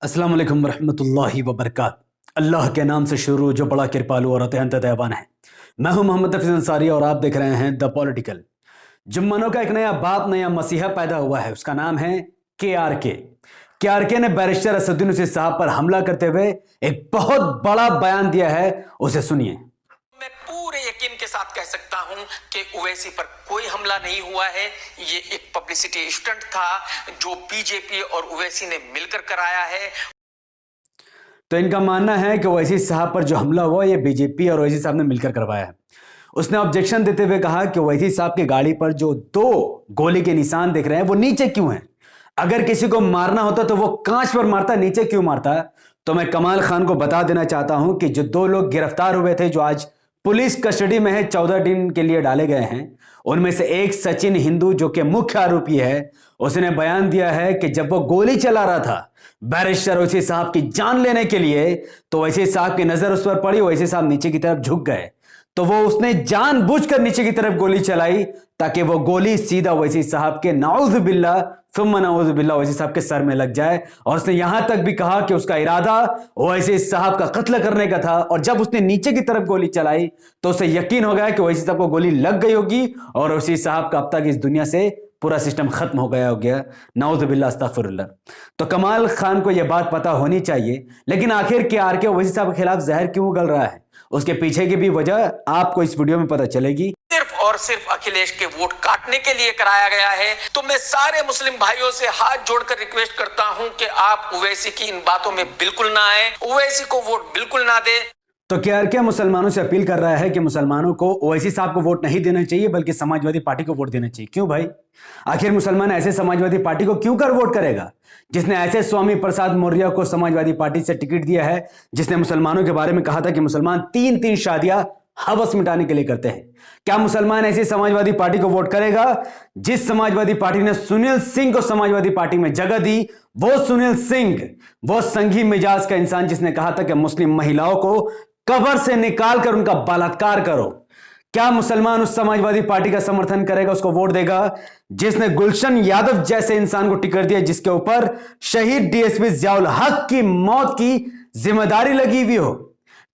अस्सलाम वालेकुम रहमतुल्लाहि व बरकात। अल्लाह के नाम से शुरू जो बड़ा कृपालु और अत्यंत दयावान है। मैं हूं मोहम्मद हफीज अंसारी और आप देख रहे हैं द पॉलिटिकल। जुम्मनों का एक नया बाप, नया मसीहा पैदा हुआ है। उसका नाम है के आर के ने बैरिस्टर असदुद्दीन ओवैसी साहब पर हमला करते हुए एक बहुत बड़ा बयान दिया है। उसे सुनिए। मैं पूरे यकीन के साथ कह सकता हूं कि ओवैसी पर कोई हमला नहीं हुआ है। ये एक पब्लिसिटी स्टंट था जो बीजेपी और ओवैसी ने मिलकर कराया है। तो इनका मानना है कि ओवैसी साहब पर जो हमला हुआ ये बीजेपी और ओवैसी साहब ने मिलकर करवाया है। उसने ऑब्जेक्शन देते हुए कहा कि ओवैसी साहब की गाड़ी पर जो 2 गोली के निशान दिख रहे हैं वो नीचे क्यों हैं? अगर किसी को मारना होता तो वो कांच पर मारता, नीचे क्यों मारता? तो मैं कमाल खान को बता देना चाहता हूं कि जो 2 लोग गिरफ्तार हुए थे, जो आज पुलिस कस्टडी में है, 14 दिन के लिए डाले गए हैं, उनमें से एक सचिन हिंदू जो कि मुख्य आरोपी है, उसने बयान दिया है कि जब वो गोली चला रहा था बैरिस्टर ओवैसी साहब की जान लेने के लिए, तो ओवैसी साहब की नजर उस पर पड़ी। ओवैसी साहब नीचे की तरफ झुक गए तो वो उसने जानबूझकर नीचे की तरफ गोली चलाई ताकि वो गोली सीधा ओवैसी साहब के नाउज़ु बिल्लाह सुम्मा नाउज़ु बिल्लाह ओवैसी साहब के सर में लग जाए। और उसने यहां तक भी कहा कि उसका इरादा ओवैसी साहब का कत्ल करने का था। और जब उसने नीचे की तरफ गोली चलाई तो उसे यकीन हो गया कि ओवैसी साहब को गोली लग गई होगी और ओवैसी साहब का अब तक इस दुनिया से पूरा सिस्टम खत्म हो गया नाउज़ु बिल्लाह अस्तगफिरुल्लाह। तो कमाल खान को यह बात पता होनी चाहिए, लेकिन आखिर के ओवैसी साहब के खिलाफ जहर क्यों उगल रहा है, उसके पीछे की भी वजह आपको इस वीडियो में पता चलेगी। सिर्फ और सिर्फ अखिलेश के वोट काटने के लिए कराया गया है। तो मैं सारे मुस्लिम भाइयों से हाथ जोड़कर रिक्वेस्ट करता हूं कि आप ओवैसी की इन बातों में बिल्कुल ना आए, ओवैसी को वोट बिल्कुल ना दे। तो के मुसलमानों से अपील कर रहा है कि मुसलमानों को ओवैसी साहब को वोट नहीं देना चाहिए बल्कि समाजवादी पार्टी को वोट देना चाहिए। क्यों भाई? आखिर मुसलमान ऐसे समाजवादी पार्टी को क्यों कर वोट करेगा जिसने ऐसे स्वामी प्रसाद मौर्य को समाजवादी पार्टी से टिकट दिया है, जिसने मुसलमानों के बारे में कहा था कि मुसलमान 3-3 शादियां हवस मिटाने के लिए करते हैं? क्या मुसलमान ऐसी समाजवादी पार्टी को वोट करेगा जिस समाजवादी पार्टी ने सुनील सिंह को समाजवादी पार्टी में जगह दी? वो सुनील सिंह, वो संघी मिजाज का इंसान जिसने कहा था कि मुस्लिम महिलाओं को कब्र से निकालकर उनका बलात्कार करो। क्या मुसलमान उस समाजवादी पार्टी का समर्थन करेगा, उसको वोट देगा जिसने गुलशन यादव जैसे इंसान को टिकट दिया, जिसके ऊपर शहीद डीएसपी जियाउल हक की मौत की जिम्मेदारी लगी हुई हो?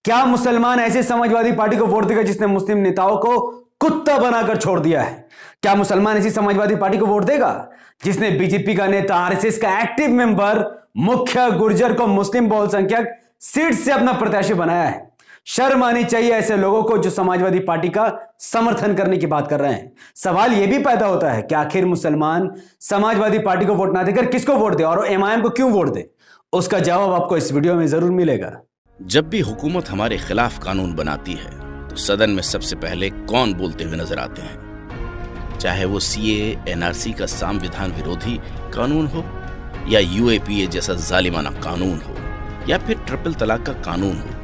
क्या मुसलमान ऐसे समाजवादी पार्टी को वोट देगा जिसने मुस्लिम नेताओं को कुत्ता बनाकर छोड़ दिया है? क्या मुसलमान ऐसी समाजवादी पार्टी को वोट देगा जिसने बीजेपी का नेता, आरएसएस का एक्टिव मेंबर, मुख्य गुर्जर को मुस्लिम बहुसंख्यक सीट से अपना प्रत्याशी बनाया है? शर्म आनी चाहिए ऐसे लोगों को जो समाजवादी पार्टी का समर्थन करने की बात कर रहे हैं। सवाल यह भी पैदा होता है कि आखिर मुसलमान समाजवादी पार्टी को वोट ना देकर किसको वोट दे और एमआईएम को क्यों वोट दे? उसका जवाब आपको इस वीडियो में जरूर मिलेगा। जब भी हुकूमत हमारे खिलाफ कानून बनाती है तो सदन में सबसे पहले कौन बोलते हुए नजर आते हैं? चाहे वो सीएए, एनआरसी का संविधान विरोधी कानून हो, या यूएपीए जैसा जालिमाना कानून हो, या फिर ट्रिपल तलाक का कानून हो,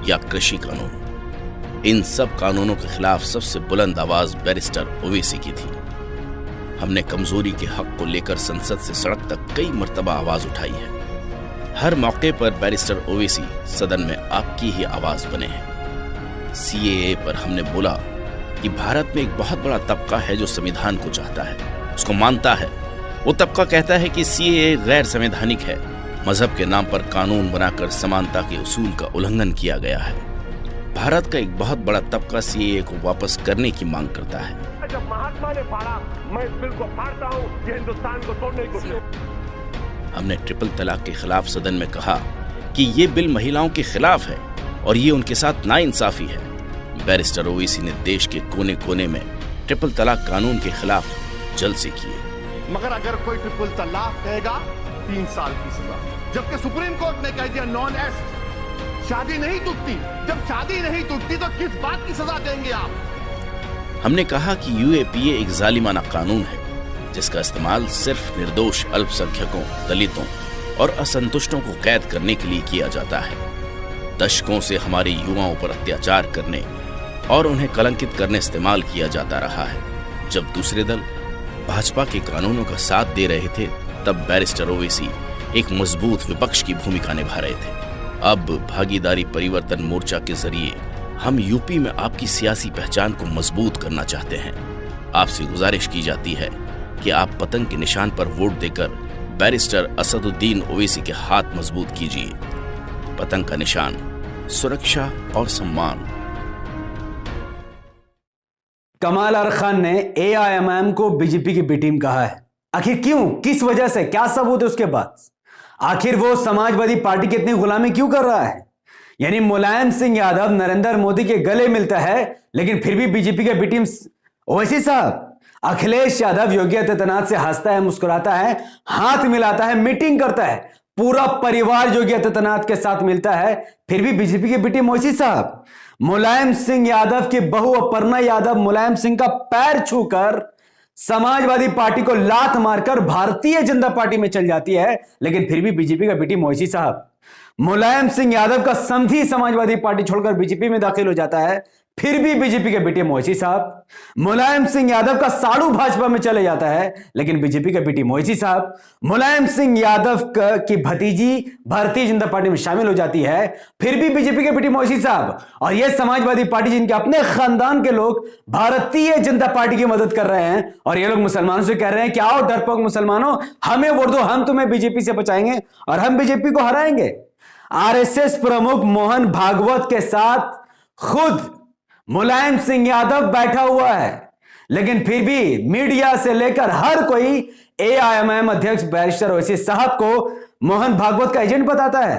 या कृषि कानून। इन सब कानूनों के खिलाफ सबसे बुलंद आवाज बैरिस्टर ओवैसी की थी। हमने कमजोरी के हक को लेकर संसद से सड़क तक कई मर्तबा आवाज उठाई है। हर मौके पर बैरिस्टर ओवैसी सदन में आपकी ही आवाज बने हैं। सीएए पर हमने बोला कि भारत में एक बहुत बड़ा तबका है जो संविधान को चाहता है, उसको मानता है। वो तबका कहता है कि सीएए गैर संवैधानिक है। मजहब के नाम पर कानून बनाकर समानता के उसूल का उल्लंघन किया गया है। भारत का एक बहुत बड़ा तबका सीएए को वापस करने की मांग करता है। जब महात्मा ने फाड़ा, मैं इस बिल को फाड़ता हूं, ये हिंदुस्तान को तोड़ने की कोशिश। हमने ट्रिपल तलाक के खिलाफ सदन में कहा कि ये बिल महिलाओं के खिलाफ है और ये उनके साथ नाइंसाफी है। बैरिस्टर ओवैसी ने देश के कोने कोने में ट्रिपल तलाक कानून के खिलाफ जलसे किए। मगर अगर कोई ट्रिपल तलाक कहेगा 3 साल की सजा, जबकि सुप्रीम कोर्ट ने कह दिया नॉन एस्ट, शादी नहीं टूटती। जब शादी नहीं टूटती तो किस बात की सजा देंगे आप? हमने कहा कि यूएपीए एक जालिमाना कानून है जिसका इस्तेमाल सिर्फ निर्दोष अल्पसंख्यकों, दलितों और असंतुष्टों को कैद करने के लिए किया जाता है। दशकों से हमारे युवाओं पर अत्याचार करने और उन्हें कलंकित करने इस्तेमाल किया जाता रहा है। जब दूसरे दल भाजपा के कानूनों का साथ दे रहे थे तब बैरिस्टर ओवैसी एक मजबूत विपक्ष की भूमिका निभा रहे थे। अब भागीदारी परिवर्तन मोर्चा के जरिए हम यूपी में आपकी सियासी पहचान को मजबूत करना चाहते हैं। आपसे गुजारिश की जाती है कि आप पतंग के निशान पर वोट देकर बैरिस्टर असदुद्दीन ओवैसी के हाथ मजबूत कीजिए। पतंग का निशान, सुरक्षा और सम्मान। कमाल अरखान ने AIMM को बीजेपी की बी टीम कहा है। आखिर क्यों, किस वजह से, क्या सबूत है उसके पास? आखिर वो समाजवादी पार्टी की इतनी गुलामी क्यों कर रहा है? यानी मुलायम सिंह यादव नरेंद्र मोदी के गले मिलता है, लेकिन फिर भी बीजेपी के बी टीम ओवैसी साहब, अखिलेश यादव योगी आदित्यनाथ से हंसता है, मुस्कुराता है, हाथ मिलाता है, मीटिंग करता है, पूरा परिवार योगी आदित्यनाथ के साथ मिलता है, फिर भी बीजेपी की बी टीम ओवैसी साहब। मुलायम सिंह यादव की बहू अपर्णा यादव मुलायम सिंह का पैर छूकर समाजवादी पार्टी को लात मारकर भारतीय जनता पार्टी में चल जाती है, लेकिन फिर भी बीजेपी का बी टीम ओवैसी साहब। मुलायम सिंह यादव का समधी समाजवादी पार्टी छोड़कर बीजेपी में दाखिल हो जाता है, फिर भी बीजेपी के बी टीम ओवैसी साहब। मुलायम सिंह यादव का साड़ू भाजपा में चले जाता है, लेकिन बीजेपी के बी टीम ओवैसी साहब। मुलायम सिंह यादव की भतीजी भारतीय जनता पार्टी में शामिल हो जाती है, फिर भी बीजेपी के बी टीम ओवैसी साहब। और यह समाजवादी पार्टी जिनके अपने खानदान के लोग भारतीय जनता पार्टी की मदद कर रहे हैं, और ये लोग मुसलमानों से कह रहे हैं कि आओ डरपोक मुसलमानों, हमें वोट दो, हम तुम्हें बीजेपी से बचाएंगे और हम बीजेपी को हराएंगे। आरएसएस प्रमुख मोहन भागवत के साथ खुद मुलायम सिंह यादव बैठा हुआ है, लेकिन फिर भी मीडिया से लेकर हर कोई AIMM अध्यक्ष बैरिस्टर ओवैसी साहब को मोहन भागवत का एजेंट बताता है।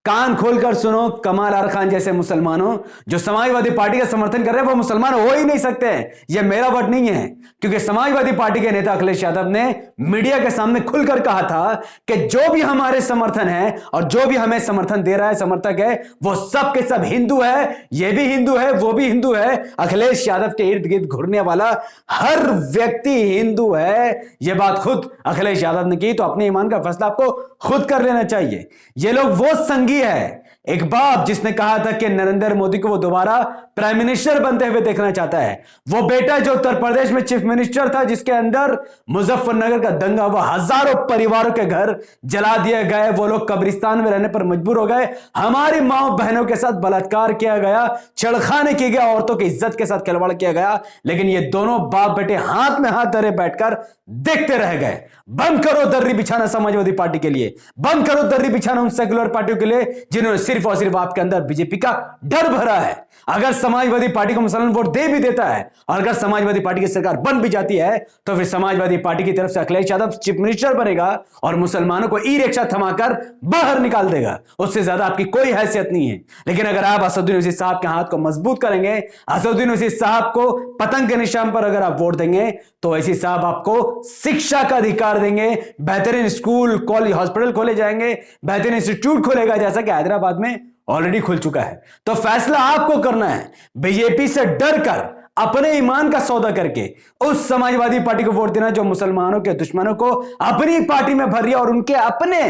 कान खोलकर सुनो कमाल अरखान जैसे मुसलमानों जो समाजवादी पार्टी का समर्थन कर रहे हैं, वो मुसलमान हो ही नहीं सकते। यह मेरा वर्ड नहीं है, क्योंकि समाजवादी पार्टी के नेता अखिलेश यादव ने मीडिया के सामने खुलकर कहा था कि जो भी हमारे समर्थन है और जो भी हमें समर्थन दे रहा है, समर्थक है, वो सब के सब हिंदू है, ये भी हिंदू है, वो भी हिंदू है। अखिलेश यादव के इर्द गिर्द घूरने वाला हर व्यक्ति हिंदू है। यह बात खुद अखिलेश यादव ने की, तो अपने ईमान का फैसला आपको खुद कर लेना चाहिए। ये लोग वो संगी है, एक बाप जिसने कहा था कि नरेंद्र मोदी को वो दोबारा प्राइम मिनिस्टर बनते हुए देखना चाहता है, वो बेटा जो उत्तर प्रदेश में चीफ मिनिस्टर था, जिसके अंदर मुजफ्फरनगर का दंगा हुआ, हजारों परिवारों के घर जला दिए गए, वो लोग कब्रिस्तान में रहने पर मजबूर हो गए, हमारी माओ बहनों के साथ बलात्कार किया गया, छेड़खानी की गया, औरतों की इज्जत के साथ खिलवाड़ किया गया, लेकिन ये दोनों बाप बेटे हाथ में हाथ धरे बैठकर देखते रह गए। बंद करो दर्री बिछाना समाजवादी पार्टी के लिए, बंद करो दर्री बिछाना उन सेकुलर पार्टियों के लिए जिन्होंने सिर्फ और सिर्फ आपके अंदर बीजेपी का डर भरा है। अगर समाजवादी पार्टी को मुसलमान वोट दे भी देता है और अगर समाजवादी पार्टी की सरकार बन भी जाती है, तो फिर समाजवादी पार्टी की तरफ से अखिलेश यादव चीफ मिनिस्टर बनेगा और मुसलमानों को ई रिक्शा थमाकर बाहर निकाल देगा। उससे ज्यादा आपकी कोई हैसियत नहीं है। लेकिन अगर आप असदुद्दीन ओवैसी साहब के हाथ को मजबूत करेंगे, असदुद्दीन ओवैसी साहब को पतंग के निशान पर अगर आप वोट देंगे, तो ओवैसी साहब आपको शिक्षा का अधिकार देंगे, बेहतरीन स्कूल, कॉलेज, हॉस्पिटल खोले जाएंगे, बेहतरीन इंस्टीट्यूट खोलेगा, जैसा कि हैदराबाद में ऑलरेडी खुल चुका है। तो फैसला आपको करना है। बीजेपी से डरकर अपने ईमान का सौदा करके उस समाजवादी पार्टी को वोट देना जो मुसलमानों के दुश्मनों को अपनी पार्टी में भर रही है और उनके अपने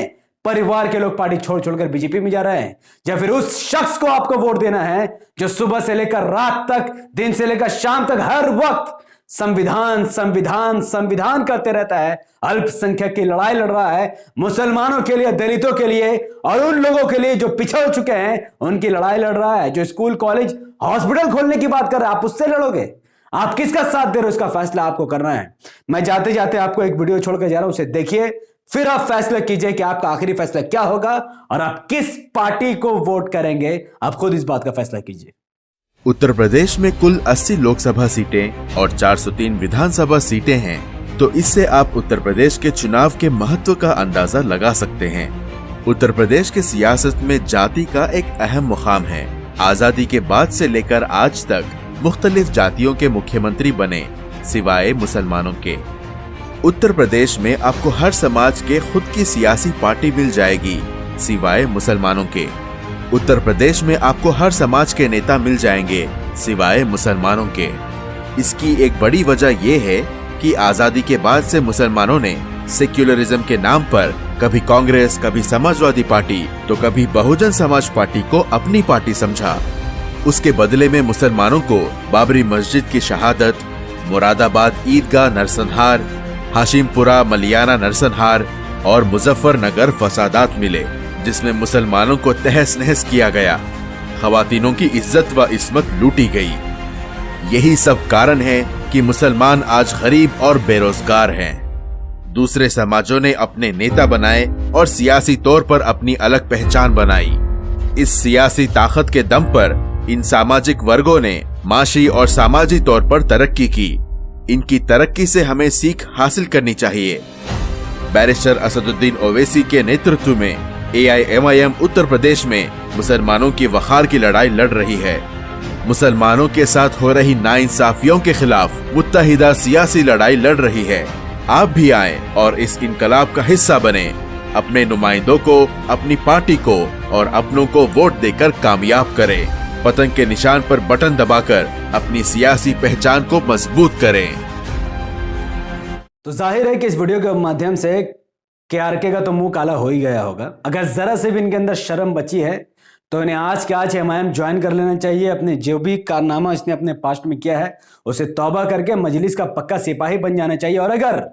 परिवार के लोग पार्टी छोड़ छोड़कर बीजेपी में जा रहे हैं, या फिर उस शख्स को आपको वोट देना है जो सुबह से लेकर रात तक, दिन से लेकर शाम तक हर वक्त संविधान संविधान संविधान करते रहता है, अल्पसंख्यक की लड़ाई लड़ रहा है, मुसलमानों के लिए, दलितों के लिए और उन लोगों के लिए जो पिछड़ चुके हैं उनकी लड़ाई लड़ रहा है, जो स्कूल, कॉलेज, हॉस्पिटल खोलने की बात कर रहे हैं, आप उससे लड़ोगे? आप किसका साथ दे रहे हो, इसका फैसला आपको करना है। मैं जाते जाते आपको एक वीडियो छोड़कर जा रहा हूं, उसे देखिए, फिर आप फैसला कीजिए कि आपका आखिरी फैसला क्या होगा और आप किस पार्टी को वोट करेंगे। आप खुद इस बात का फैसला कीजिए। उत्तर प्रदेश में कुल 80 लोकसभा सीटें और 403 विधानसभा सीटें हैं, तो इससे आप उत्तर प्रदेश के चुनाव के महत्व का अंदाजा लगा सकते हैं। उत्तर प्रदेश के सियासत में जाति का एक अहम मुकाम है। आजादी के बाद से लेकर आज तक मुख्तलिफ जातियों के मुख्यमंत्री बने, सिवाय मुसलमानों के। उत्तर प्रदेश में आपको हर समाज के खुद की सियासी पार्टी मिल जाएगी, सिवाय मुसलमानों के। उत्तर प्रदेश में आपको हर समाज के नेता मिल जाएंगे, सिवाय मुसलमानों के। इसकी एक बड़ी वजह यह है कि आजादी के बाद से मुसलमानों ने सेक्युलरिज्म के नाम पर कभी कांग्रेस, कभी समाजवादी पार्टी, तो कभी बहुजन समाज पार्टी को अपनी पार्टी समझा। उसके बदले में मुसलमानों को बाबरी मस्जिद की शहादत, मुरादाबाद ईदगाह नरसंहार, हाशिमपुरा मलियाना नरसंहार और मुजफ्फरनगर फसादात मिले, जिसमें मुसलमानों को तहस नहस किया गया, खवातीनों की इज्जत व इस्मत लूटी गई। यही सब कारण है कि मुसलमान आज गरीब और बेरोजगार हैं। दूसरे समाजों ने अपने नेता बनाए और सियासी तौर पर अपनी अलग पहचान बनाई। इस सियासी ताकत के दम पर इन सामाजिक वर्गों ने माशी और सामाजिक तौर पर तरक्की की। इनकी तरक्की से हमें सीख हासिल करनी चाहिए। बैरिस्टर असदुद्दीन ओवैसी के नेतृत्व में AIMIM उत्तर प्रदेश में मुसलमानों की वखार की लड़ाई लड़ रही है। मुसलमानों के साथ हो रही नाइंसाफियों के खिलाफ मुत्तहिदा सियासी लड़ाई लड़ रही है। आप भी आए और इस इनकलाब का हिस्सा बने। अपने नुमाइंदों को, अपनी पार्टी को और अपनों को वोट देकर कामयाब करें। पतंग के निशान पर बटन दबाकर अपनी सियासी पहचान को मजबूत करें। तो जाहिर है कि इस वीडियो के माध्यम से KRK का तो मुंह काला हो ही गया होगा। अगर जरा से भी इनके अंदर शर्म बची है तो इन्हें आज के आज MIM ज्वाइन कर लेना चाहिए। अपने जो भी कारनामा इसने अपने पास्ट में किया है उसे तौबा करके मजलिस का पक्का सिपाही बन जाना चाहिए। और अगर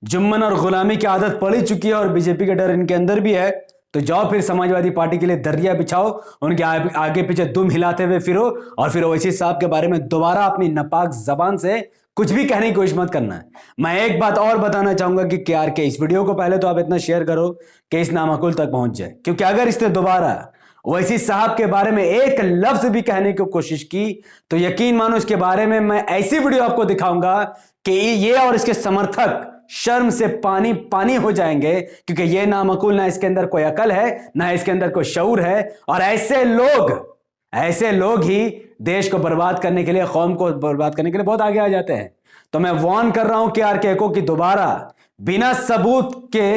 जुम्मन और गुलामी की आदत पड़ी चुकी है और बीजेपी का डर इनके अंदर भी है तो जाओ फिर समाजवादी पार्टी के लिए दरिया बिछाओ, उनके आगे पीछे दुम हिलाते हुए फिरो और फिर ओवैसी साहब के बारे में दोबारा अपनी नापाक जबान से कुछ भी कहने की कोशिश मत करना है। मैं एक बात और बताना चाहूंगा कि KRK इस वीडियो को पहले तो आप इतना शेयर करो कि इस नामाकुल तक पहुंच जाए, क्योंकि अगर इसने दोबारा ओवैसी साहब के बारे में एक लफ्ज भी कहने की कोशिश की तो यकीन मानो इसके बारे में मैं ऐसी वीडियो आपको दिखाऊंगा कि ये और इसके समर्थक शर्म से पानी पानी हो जाएंगे, क्योंकि ये नामकुल, ना इसके अंदर कोई अकल है ना इसके अंदर कोई शऊर है। और ऐसे लोग ही देश को बर्बाद करने के लिए, कौम को बर्बाद करने के लिए बहुत आगे आ जाते हैं। तो मैं वार्न कर रहा हूं KRK को कि दोबारा बिना सबूत के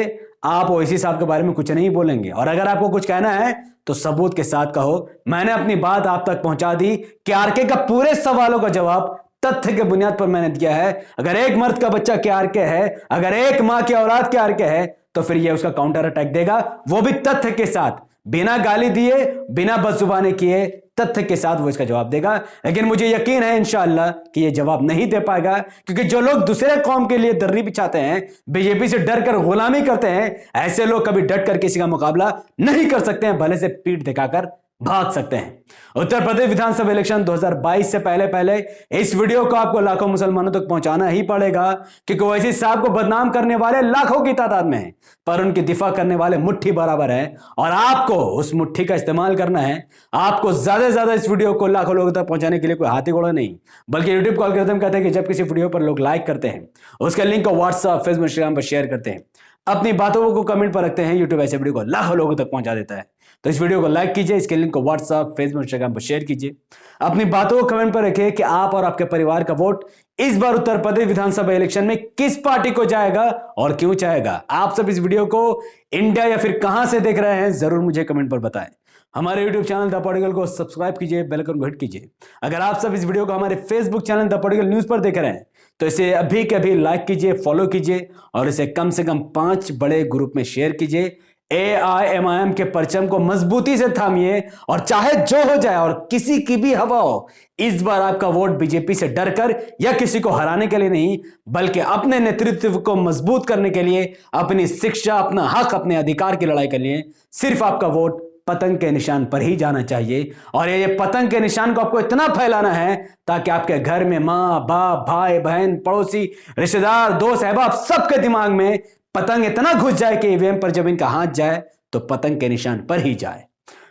आप ओवैसी साहब के बारे में कुछ नहीं बोलेंगे। और अगर आपको कुछ कहना है तो सबूत के साथ कहो। मैंने अपनी बात आप तक पहुंचा दी। KRK का पूरे सवालों का जवाब तथ्य के बुनियाद पर मैंने दिया है। अगर एक मर्द का बच्चा KRK है, अगर एक मां की औलाद KRK है, तो फिर ये उसका काउंटर अटैक देगा, वो भी तथ्य के साथ, बिना गाली दिए, बिना बदजुबानी किए, तथ्य के साथ वो इसका जवाब देगा। लेकिन मुझे यकीन है इंशाअल्लाह कि ये जवाब नहीं दे पाएगा, क्योंकि जो लोग दूसरे कौम के लिए दर्री बिछाते हैं, बीजेपी से डर कर गुलामी करते हैं, ऐसे लोग कभी डट कर किसी का मुकाबला नहीं कर सकते हैं, भले से पीठ दिखाकर भाग सकते हैं। उत्तर प्रदेश विधानसभा इलेक्शन 2022 से पहले इस वीडियो को आपको लाखों मुसलमानों तक पहुंचाना ही पड़ेगा, क्योंकि ओवैसी साहब को बदनाम करने वाले लाखों की तादाद में हैं, पर उनकी दिफा करने वाले मुट्ठी बराबर है। और आपको उस मुट्ठी का इस्तेमाल करना है। आपको ज्यादा से ज्यादा इस वीडियो को लाखों लोगों तक पहुंचाने के लिए कोई हाथी घोड़ा नहीं, बल्कि यूट्यूब को एल्गोरिथम कहते हैं कि जब किसी वीडियो पर लोग लाइक करते हैं, उसके लिंक को व्हाट्सएप, फेसबुक, इंस्टाग्राम पर शेयर करते हैं, अपनी बातों को कमेंट पर रखते हैं, यूट्यूब ऐसे वीडियो को लाखों लोगों तक पहुंचा देता है। तो इस वीडियो को लाइक कीजिए, इसके लिंक को व्हाट्सएप, फेसबुक, इंस्टाग्राम पर शेयर कीजिए। अपनी बातों को कमेंट पर रखिए कि आप और आपके परिवार का वोट इस बार उत्तर प्रदेश विधानसभा इलेक्शन में किस पार्टी को जाएगा और क्यों जाएगा। आप सब इस वीडियो को इंडिया या फिर कहां से देख रहे हैं जरूर मुझे कमेंट पर बताएं। हमारे YouTube चैनल द पॉलिटिकल को सब्सक्राइब कीजिए, बेल आइकन को हिट कीजिए। अगर आप सब इस वीडियो को हमारे Facebook channel the political news पर देख रहे हैं तो इसे अभी के अभी लाइक कीजिए, फॉलो कीजिए और इसे कम से कम 5 बड़े ग्रुप में शेयर कीजिए। AIMIM के परचम को मजबूती से थामिए और चाहे जो हो जाए और किसी की भी हवा हो, इस बार आपका वोट बीजेपी से डरकर या किसी को हराने के लिए नहीं, बल्कि अपने नेतृत्व को मजबूत करने के लिए, अपनी शिक्षा, अपना हक, अपने अधिकार की लड़ाई के लिए सिर्फ आपका वोट पतंग के निशान पर ही जाना चाहिए। और ये पतंग के निशान को आपको इतना फैलाना है ताकि आपके घर में माँ, बाप, भाई, बहन, पड़ोसी, रिश्तेदार, दोस्त, अहबाब सबके दिमाग में पतंग इतना घुस जाए कि ईवीएम पर जब इनका हाथ जाए तो पतंग के निशान पर ही जाए।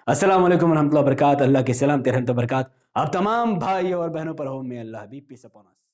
अस्सलाम वालेकुम रहमतुल्लाहि व बरकातहू। अल्लाह की सलाम, रहमत व बरकात आप तमाम भाइयों और बहनों पर हो। मे अल्लाह भी पीस अपॉन अस।